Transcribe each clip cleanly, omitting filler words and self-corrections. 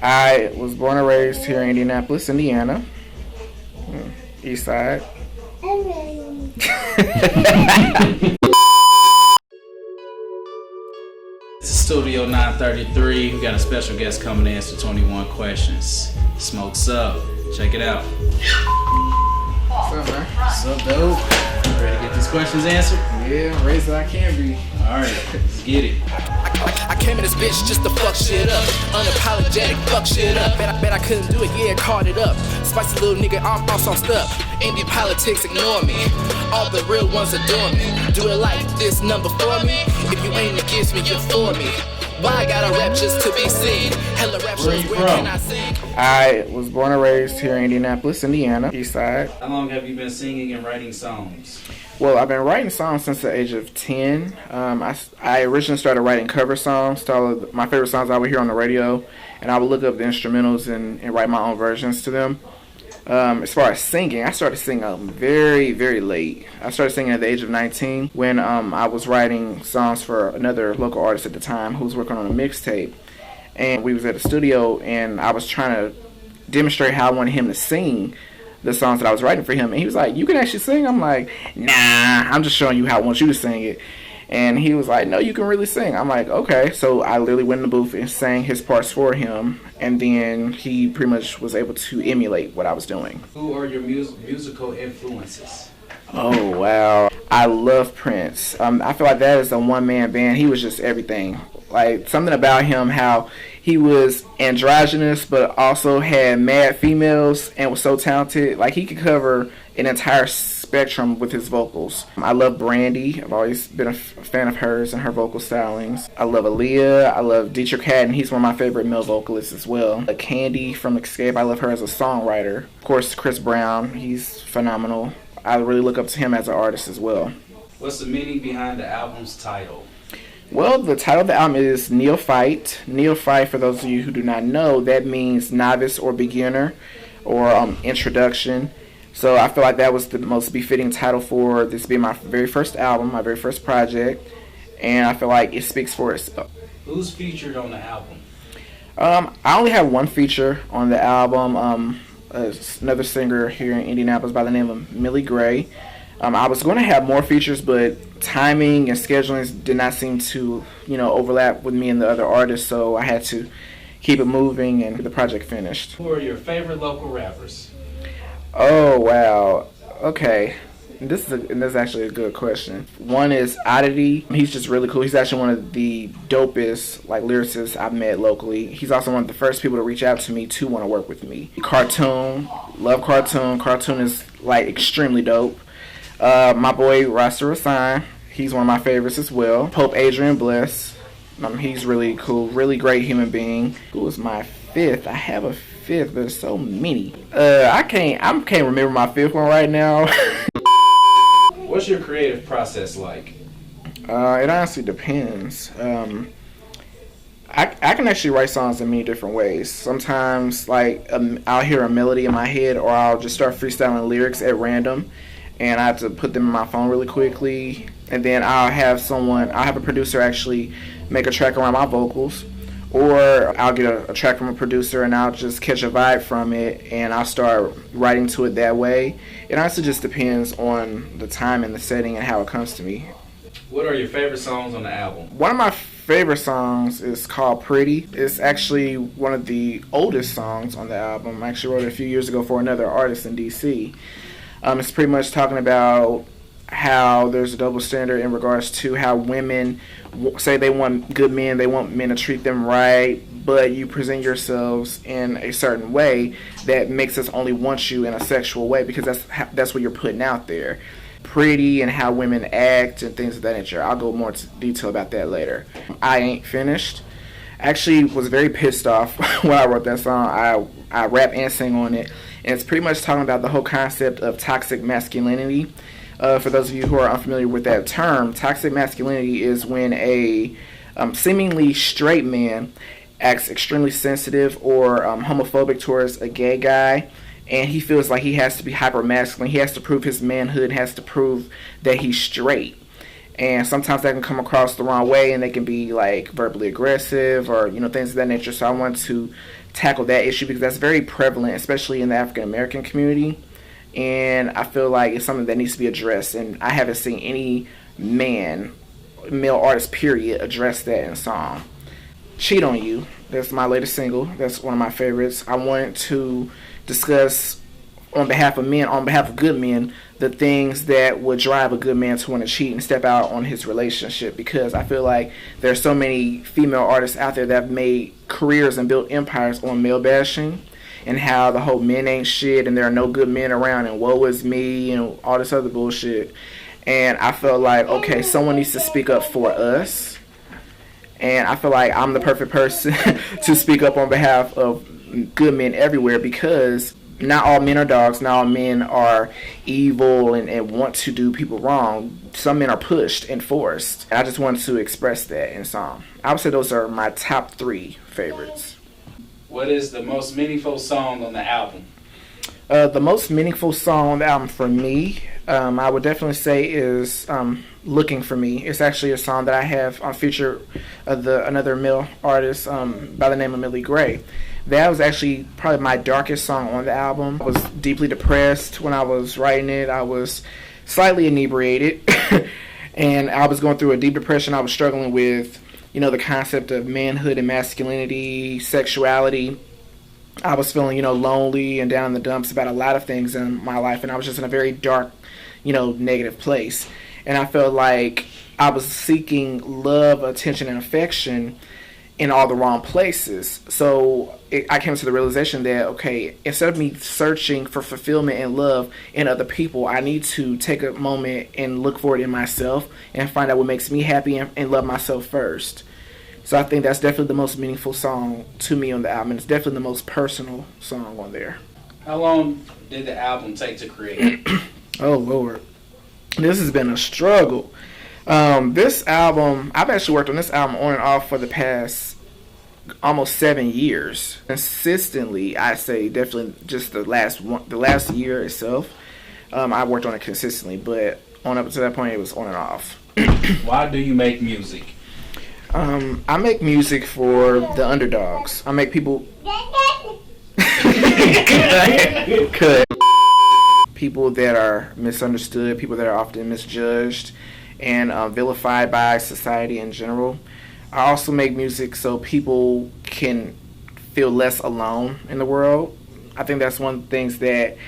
I was born and raised here in Indianapolis, Indiana. East Side. This is Studio 933. We got a special guest coming to answer 21 questions. SmokezUp. Check it out. What's up, man? What's up, dope? Ready to get these questions answered? Yeah, raised as I can be. Alright, let's get it. I came in this bitch just to fuck shit up. Unapologetic, fuck shit up. Bet I couldn't do it, yeah, caught it up. Spicy little nigga, I'm also stuck. Indie politics, ignore me. All the real ones adore me. Do it like this number for me. If you ain't against me, you're for me. Why I gotta rap just to be seen? Hella rap shows, where can I sing? I was born and raised here in Indianapolis, Indiana, East Side. How long have you been singing and writing songs? Well, I've been writing songs since the age of 10. I originally started writing cover songs to all of my favorite songs I would hear on the radio, and I would look up the instrumentals and write my own versions to them. As far as singing, I started singing very, very late. I started singing at the age of 19 when I was writing songs for another local artist at the time who was working on a mixtape. And we was at the studio, and I was trying to demonstrate how I wanted him to sing the songs that I was writing for him. And he was like, "You can actually sing?" I'm like, "Nah, I'm just showing you how I want you to sing it." And he was like, "No, you can really sing." I'm like, "Okay." So I literally went in the booth and sang his parts for him. And then he pretty much was able to emulate what I was doing. Who are your musical influences? Oh, wow. I love Prince. I feel like that is a one-man band. He was just everything. Like, something about him, how he was androgynous, but also had mad females and was so talented. Like, he could cover an entire spectrum with his vocals. I love Brandy. I've always been a fan of hers and her vocal stylings. I love Aaliyah. I love Dietrich Haddon. He's one of my favorite male vocalists as well. Candy from Escape. I love her as a songwriter. Of course, Chris Brown. He's phenomenal. I really look up to him as an artist as well. What's the meaning behind the album's title? Well, the title of the album is Neophyte. Neophyte, for those of you who do not know, that means novice or beginner or introduction. So I feel like that was the most befitting title for this being my very first album, my very first project. And I feel like it speaks for itself. Who's featured on the album? I only have one feature on the album. Another singer here in Indianapolis by the name of Millie Gray. I was going to have more features, but timing and scheduling did not seem to, overlap with me and the other artists, so I had to keep it moving and the project finished. Who are your favorite local rappers? Oh, wow. Okay. This is actually a good question. One is Oddity. He's just really cool. He's actually one of the dopest lyricists I've met locally. He's also one of the first people to reach out to me to want to work with me. Cartoon. Love Cartoon. Cartoon is extremely dope. My boy RastaRasaan. He's one of my favorites as well. Pope Adrian Bless. He's really cool. Really great human being. Who is my fifth? I have a fifth, but there's so many. I can't remember my fifth one right now. What's your creative process like? It honestly depends. I can actually write songs in many different ways. Sometimes, I'll hear a melody in my head, or I'll just start freestyling lyrics at random, and I have to put them in my phone really quickly. And then I'll have a producer actually make a track around my vocals, or I'll get a track from a producer and I'll just catch a vibe from it and I'll start writing to it that way. It honestly just depends on the time and the setting and how it comes to me. What are your favorite songs on the album? One of my favorite songs is called Pretty. It's actually one of the oldest songs on the album. I actually wrote it a few years ago for another artist in DC. It's pretty much talking about how there's a double standard in regards to how women say they want good men, they want men to treat them right, but you present yourselves in a certain way that makes us only want you in a sexual way because that's what you're putting out there. Pretty and how women act and things of that nature. I'll go more into detail about that later. I Ain't Finished. Actually was very pissed off when I wrote that song. I rap and sing on it, and it's pretty much talking about the whole concept of toxic masculinity. For those of you who are unfamiliar with that term, toxic masculinity is when a seemingly straight man acts extremely sensitive or homophobic towards a gay guy, and he feels like he has to be hyper masculine. He has to prove his manhood, has to prove that he's straight. And sometimes that can come across the wrong way, and they can be like verbally aggressive or things of that nature. So I want to tackle that issue because that's very prevalent, especially in the African American community. And I feel like it's something that needs to be addressed. And I haven't seen any male artist, period, address that in song. Cheat on You. That's my latest single. That's one of my favorites. I want to discuss on behalf of men, on behalf of good men, the things that would drive a good man to want to cheat and step out on his relationship, because I feel like there are so many female artists out there that have made careers and built empires on male bashing and how the whole men ain't shit and there are no good men around and woe is me and all this other bullshit. And I felt like, okay, someone needs to speak up for us. And I feel like I'm the perfect person to speak up on behalf of good men everywhere, because not all men are dogs. Not all men are evil and want to do people wrong. Some men are pushed and forced. And I just wanted to express that in song. I would say those are my top 3 favorites. What is the most meaningful song on the album? The most meaningful song on the album for me, I would definitely say is Looking For Me. It's actually a song that I have on feature of another male artist by the name of Millie Gray. That was actually probably my darkest song on the album. I was deeply depressed when I was writing it. I was slightly inebriated and I was going through a deep depression. I was struggling with, the concept of manhood and masculinity, sexuality. I was feeling, lonely and down in the dumps about a lot of things in my life, and I was just in a very dark, negative place. And I felt like I was seeking love, attention, and affection in all the wrong places. So I came to the realization that, okay, instead of me searching for fulfillment and love in other people, I need to take a moment and look for it in myself and find out what makes me happy and love myself first. So I think that's definitely the most meaningful song to me on the album. It's definitely the most personal song on there. How long did the album take to create? Oh, Lord. This has been a struggle. This album, I've actually worked on this album on and off for the past almost 7 years. Consistently, I say definitely just the last year itself. I worked on it consistently, but on up to that point, it was on and off. Why do you make music? I make music for the underdogs. I make people people that are misunderstood, people that are often misjudged and vilified by society in general. I also make music so people can feel less alone in the world. I think that's one of the things that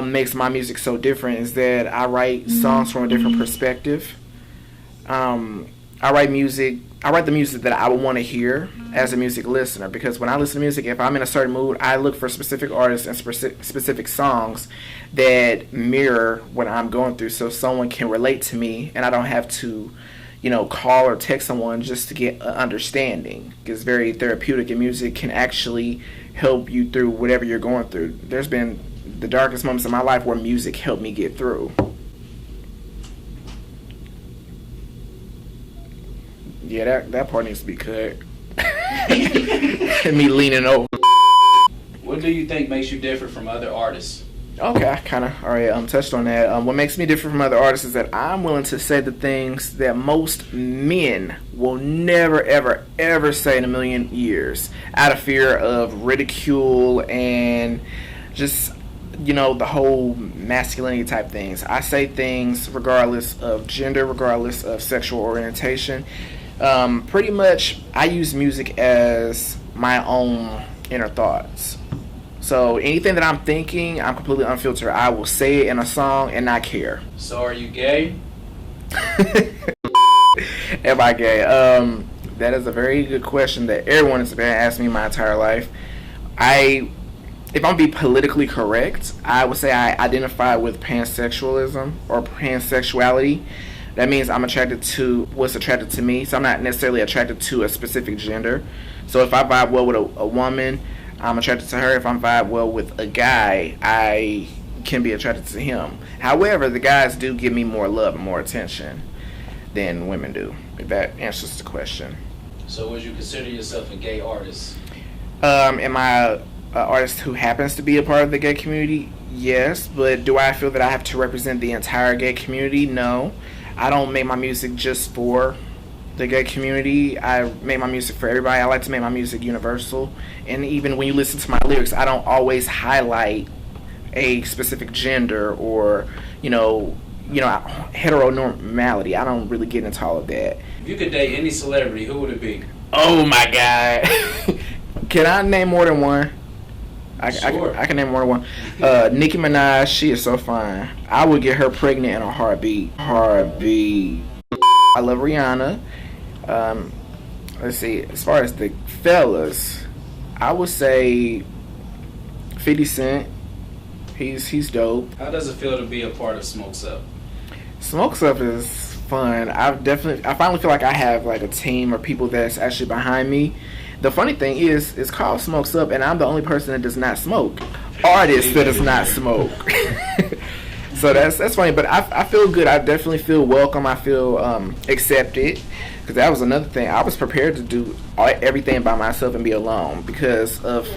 makes my music so different, is that I write songs from a different perspective. I write the music that I would want to hear as a music listener, because when I listen to music, if I'm in a certain mood, I look for specific artists and specific songs that mirror what I'm going through, so someone can relate to me and I don't have to, call or text someone just to get an understanding. It's very therapeutic, and music can actually help you through whatever you're going through. There's been the darkest moments in my life where music helped me get through. Yeah, that part needs to be cut. Me leaning over. What do you think makes you different from other artists? Okay, I kind of already touched on that. What makes me different from other artists is that I'm willing to say the things that most men will never, ever, ever say in a million years, out of fear of ridicule and just, the whole masculinity type things. I say things regardless of gender, regardless of sexual orientation. Pretty much, I use music as my own inner thoughts. So anything that I'm thinking, I'm completely unfiltered. I will say it in a song and not care. So are you gay? Am I gay? That is a very good question that everyone has been asking me my entire life. If I'm being politically correct, I would say I identify with pansexualism or pansexuality. That means I'm attracted to what's attracted to me. So I'm not necessarily attracted to a specific gender. So if I vibe well with a woman, I'm attracted to her. If I vibe well with a guy, I can be attracted to him. However, the guys do give me more love and more attention than women do, if that answers the question. So would you consider yourself a gay artist? Am I an artist who happens to be a part of the gay community? Yes, but do I feel that I have to represent the entire gay community? No. I don't make my music just for the gay community. I make my music for everybody. I like to make my music universal. And even when you listen to my lyrics, I don't always highlight a specific gender or, heteronormality. I don't really get into all of that. If you could date any celebrity, who would it be? Oh my God. Can I name more than one? Sure. I can name more than one. Nicki Minaj, she is so fine. I would get her pregnant in a heartbeat. Heartbeat. I love Rihanna. Let's see. As far as the fellas, I would say 50 Cent. He's dope. How does it feel to be a part of SmokezUp? SmokezUp is fun. I finally feel like I have like a team or people that's actually behind me. The funny thing is, it's called SmokezUp, and I'm the only person that does not smoke. Artist that does not smoke. So that's funny, but I feel good. I definitely feel welcome. I feel accepted, because that was another thing. I was prepared to do everything by myself and be alone because of,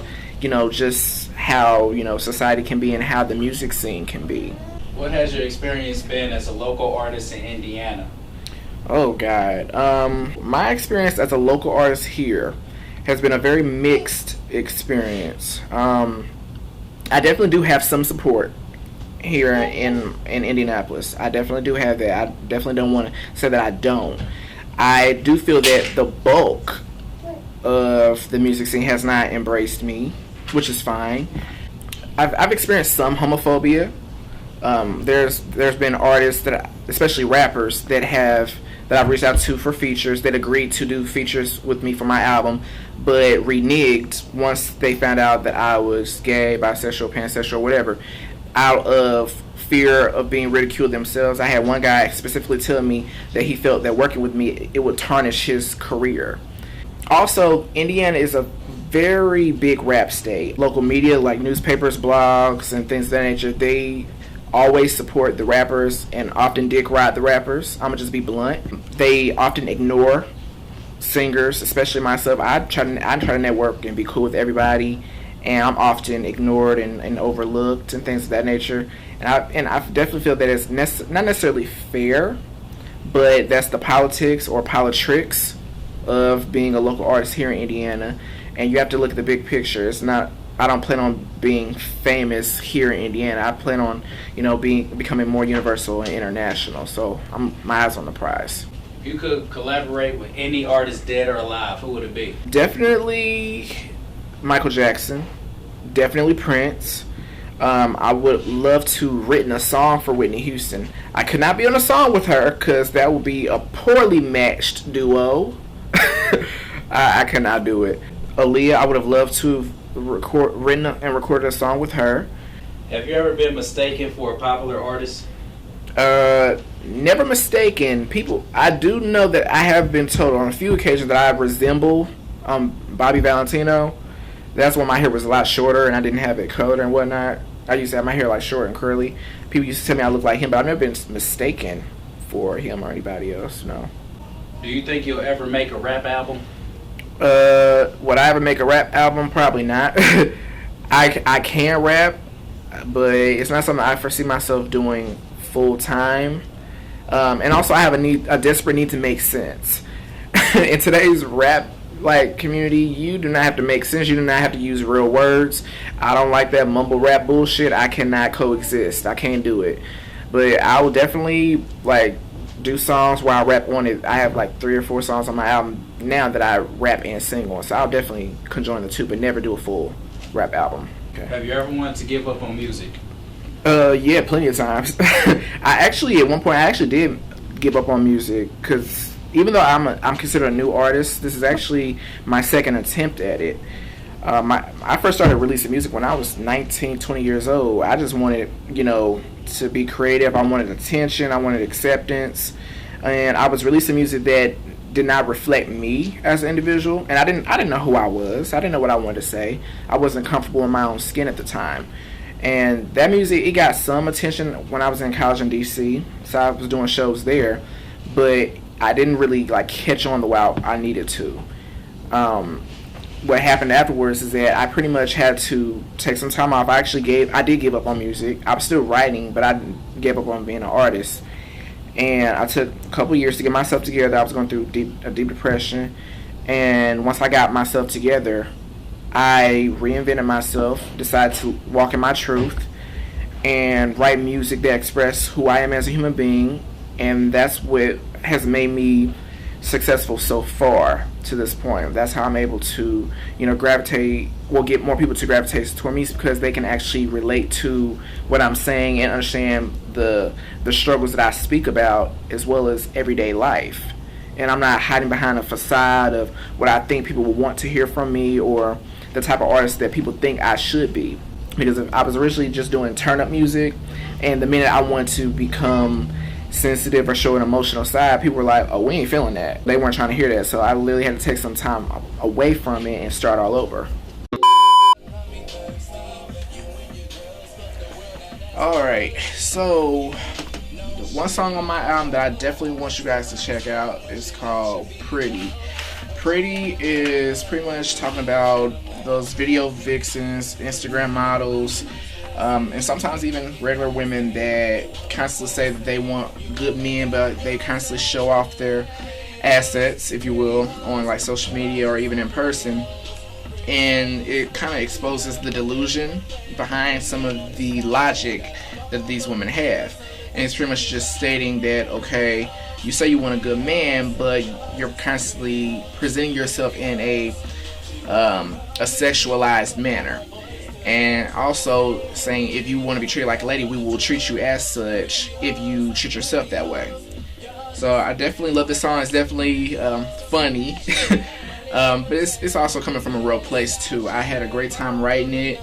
just how, society can be and how the music scene can be. What has your experience been as a local artist in Indiana? Oh, God. My experience as a local artist here has been a very mixed experience. I definitely do have some support here in Indianapolis. I definitely do have that. I definitely don't want to say that I don't. I do feel that the bulk of the music scene has not embraced me, which is fine. I've experienced some homophobia. There's been artists especially rappers that I've reached out to for features, that agreed to do features with me for my album, but reneged once they found out that I was gay, bisexual, pansexual, whatever, out of fear of being ridiculed themselves. I had one guy specifically tell me that he felt that working with me, it would tarnish his career. Also, Indiana is a very big rap state. Local media like newspapers, blogs, and things of that nature, they always support the rappers and often dick ride the rappers. I'm gonna just be blunt. They often ignore singers, especially myself. I try to network and be cool with everybody, and I'm often ignored and overlooked and things of that nature. And I definitely feel that it's not necessarily fair, but that's the politics or politics of being a local artist here in Indiana. And you have to look at the big picture. I don't plan on being famous here in Indiana. I plan on, becoming more universal and international. So my eyes on the prize. If you could collaborate with any artist, dead or alive, who would it be? Definitely Michael Jackson. Definitely Prince. I would love to written a song for Whitney Houston. I could not be on a song with her because that would be a poorly matched duo. I cannot do it. Aaliyah, I would have loved to have written and recorded a song with her. Have you ever been mistaken for a popular artist? Never mistaken. I do know that I have been told on a few occasions that I resemble Bobby Valentino. That's when my hair was a lot shorter and I didn't have it colored and whatnot. I used to have my hair like short and curly. People used to tell me I look like him, but I've never been mistaken for him or anybody else, no. Do you think you'll ever make a rap album? Would I ever make a rap album? Probably not. I can rap, but it's not something I foresee myself doing full time. And also I have a desperate need to make sense. In today's rap community, you do not have to make sense. You do not have to use real words. I don't like that mumble rap bullshit. I cannot coexist. I can't do it. But I will definitely do songs where I rap on it. I have 3 or 4 songs on my album now that I rap and sing on. So I'll definitely conjoin the two, but never do a full rap album. Okay. Have you ever wanted to give up on music? Yeah, plenty of times. At one point, I actually did give up on music because even though I'm considered a new artist, this is actually my second attempt at it. I first started releasing music when I was 19, 20 years old. I just wanted, to be creative. I wanted attention. I wanted acceptance. And I was releasing music that did not reflect me as an individual. And I didn't know who I was. I didn't know what I wanted to say. I wasn't comfortable in my own skin at the time. And that music, it got some attention when I was in college in D.C. So I was doing shows there. But I didn't really catch on the way I needed to. What happened afterwards is that I pretty much had to take some time off. I did give up on music. I was still writing, but I gave up on being an artist. And I took a couple years to get myself together. I was going through a deep depression. And once I got myself together, I reinvented myself, decided to walk in my truth, and write music that express who I am as a human being. And that's what has made me successful so far to this point. That's how I'm able to, get more people to gravitate toward me, because they can actually relate to what I'm saying and understand the struggles that I speak about, as well as everyday life. And I'm not hiding behind a facade of what I think people will want to hear from me, or the type of artist that people think I should be. Because I was originally just doing turn-up music, and the minute I wanted to become sensitive or show an emotional side, people were like, oh, we ain't feeling that. They weren't trying to hear that. So I literally had to take some time away from it and start all over. Alright, so one song on my album that I definitely want you guys to check out is called Pretty. Pretty is pretty much talking about those video vixens, Instagram models, and sometimes even regular women that constantly say that they want good men, but they constantly show off their assets, if you will, on like social media or even in person. And it kind of exposes the delusion behind some of the logic that these women have. And it's pretty much just stating that, okay, you say you want a good man, but you're constantly presenting yourself in a sexualized manner. And also saying, if you want to be treated like a lady, we will treat you as such if you treat yourself that way. So I definitely love this song. It's definitely funny. But it's also coming from a real place too. I had a great time writing it.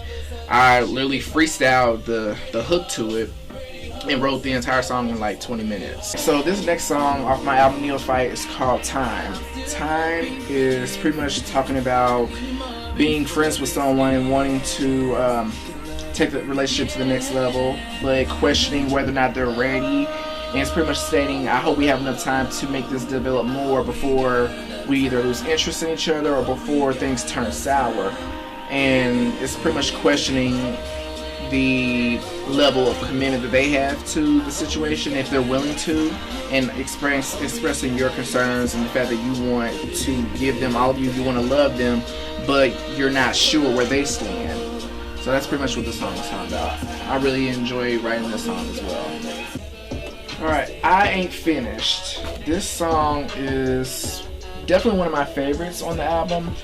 I literally freestyled the hook to it and wrote the entire song in like 20 minutes. So this next song off my album Neophyte is called Time. Time is pretty much talking about being friends with someone and wanting to take the relationship to the next level, but questioning whether or not they're ready. And it's pretty much stating, I hope we have enough time to make this develop more before we either lose interest in each other or before things turn sour. And it's pretty much questioning the level of commitment that they have to the situation, if they're willing to, and expressing your concerns and the fact that you want to give them all of you want to love them, but you're not sure where they stand. So that's pretty much what the song is talking about. I really enjoy writing this song as well. Alright, I Ain't Finished. This song is definitely one of my favorites on the album.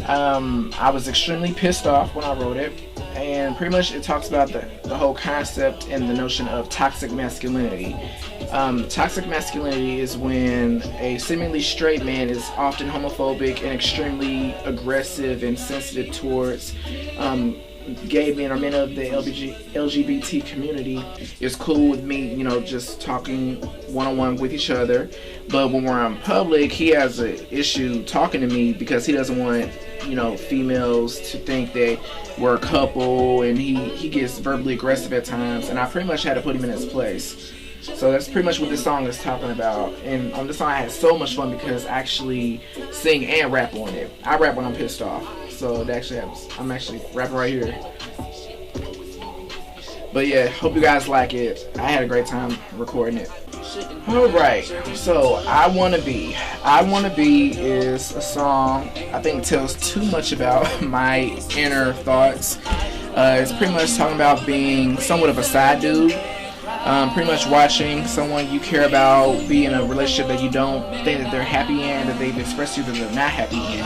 I was extremely pissed off when I wrote it, and pretty much it talks about the whole concept and the notion of toxic masculinity. Toxic masculinity is when a seemingly straight man is often homophobic and extremely aggressive and sensitive towards gay men or men of the LGBT community. Is cool with me, just talking one-on-one with each other. But when we're in public, he has an issue talking to me because he doesn't want, females to think that we're a couple, and he gets verbally aggressive at times, and I pretty much had to put him in his place. So that's pretty much what this song is talking about. And on this song I had so much fun because I actually sing and rap on it. I rap when I'm pissed off. So it actually I'm actually rapping right here. But yeah, hope you guys like it. I had a great time recording it. Alright, so I Wanna Be. I Wanna Be is a song I think tells too much about my inner thoughts. It's pretty much talking about being somewhat of a side dude. Pretty much watching someone you care about be in a relationship that you don't think that they're happy in, that they've expressed to you that they're not happy in,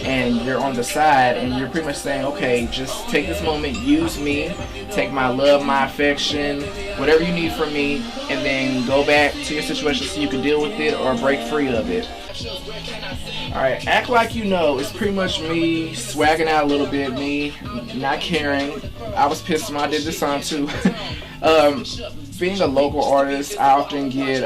and you're on the side, and you're pretty much saying, okay, just take this moment, use me, take my love, my affection, whatever you need from me, and then go back to your situation so you can deal with it or break free of it. Alright, Act Like You Know is pretty much me swagging out a little bit, me not caring. I was pissed when I did this song too. Being a local artist, I often get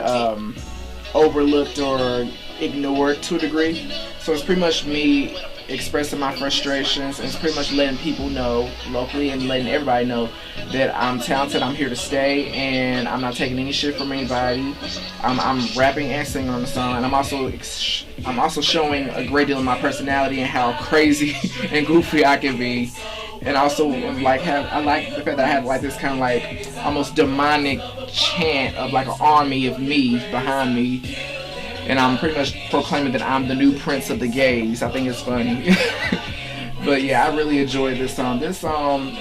overlooked or ignored to a degree. So it's pretty much me expressing my frustrations, and it's pretty much letting people know locally and letting everybody know that I'm talented, I'm here to stay, and I'm not taking any shit from anybody. I'm rapping and singing on the song, and I'm also showing a great deal of my personality and how crazy and goofy I can be. And also I like the fact that I have like this kind of like almost demonic chant of like an army of me behind me, and I'm pretty much proclaiming that I'm the new prince of the gays. I think it's funny. But yeah, I really enjoyed this song. This song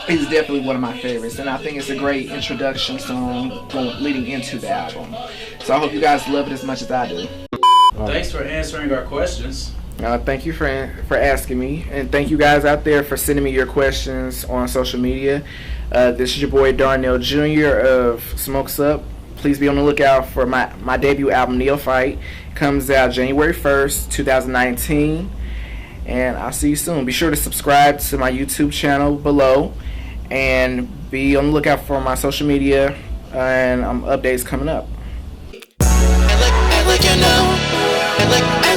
is definitely one of my favorites, and I think it's a great introduction song leading into the album. So I hope you guys love it as much as I do. Thanks for answering our questions. Thank you for asking me, and thank you guys out there for sending me your questions on social media. This is your boy Darnell Jr. of SmokezUp. Please be on the lookout for my debut album Neophyte. It comes out January 1st, 2019, and I'll see you soon. Be sure to subscribe to my YouTube channel below, and be on the lookout for my social media and updates coming up.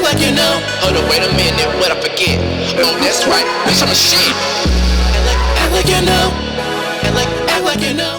Like you know. Hold on, wait a minute, what I forget? Oh, that's right, bitch, I'm a shit. Act like you know. Act like you know.